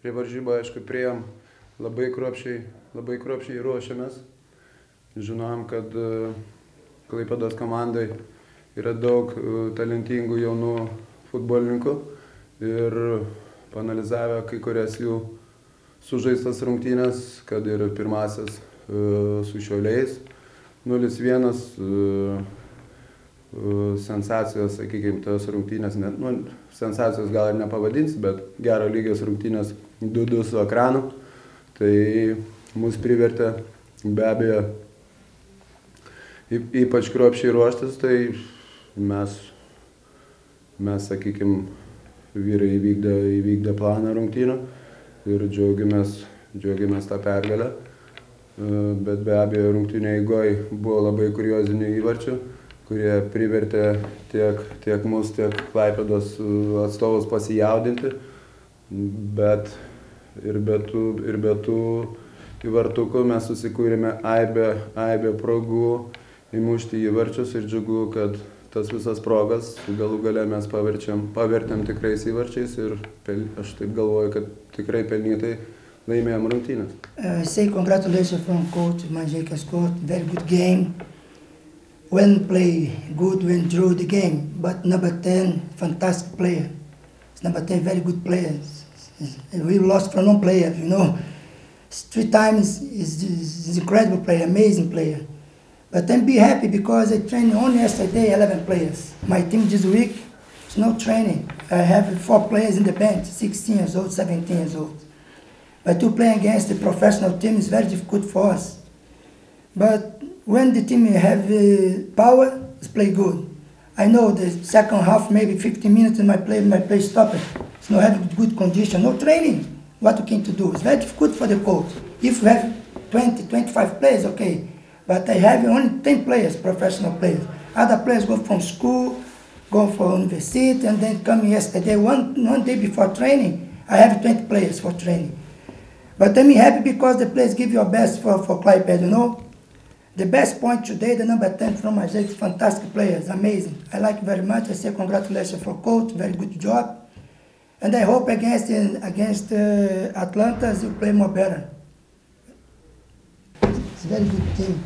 prie varžybų, aišku, priėjom labai kruopščiai ruošiamės. Žinom, kad Klaipėdos komandai yra daug talentingų jaunų futbolininkų ir paanalizavę kai kurias jų sužaistas rungtynės, kad ir pirmasis su Šiauliais 0-1, sensacijos, sakykime, tos rungtynės, sensacijos gal ir nepavadins, bet gero lygios rungtynės 2-2 su Ekranu, tai mus privertė be abejo ypač kruopščiai ruoštis, tai mes sakykime, vyrai įvykdė planą rungtynių ir džiaugiamės tą pergalę. Bet be abejo rungtynių eigoj buvo labai kuriozinių įvarčių, kurie privertė tiek mus, tiek Klaipėdos atstovus pasijaudinti, bet ir be tų įvartukų mes susikūrėme aibę progų įmušti įvarčius ir džiugu, kad tas visas progas galų gale mes pavertėm tikrais įvarčiais ir aš taip galvoju, kad tikrai pelnytai laimėjom rungtynės. Say congratulations from coach Manjeka scored very good game. When play good, when drew the game, but number 10 fantastic player. Number 10 very good player. We lost from one player, you know. 3 times is incredible player, amazing player. But I'm be happy because I trained only yesterday 11 players. My team this week is no training. I have 4 players in the bench, 16 years old, 17 years old. But to play against the professional team is very difficult for us. But when the team have power, it's play good. I know the second half, maybe 15 minutes, and my play stopped. It's not having good condition, no training. What you can do? It's very difficult for the coach. If you have 20, 25 players, okay. But I have only 10 players, professional players. Other players go from school, go for university, and then come yesterday. One day before training, I have 20 players for training. But I'm happy because the players give your best for Klaipėda, you know. The best point today, the number 10 from Manjeka, fantastic players, amazing. I like very much. I say congratulations for coach, very good job. And I hope against Atlanta, you play more better. It's a very good team.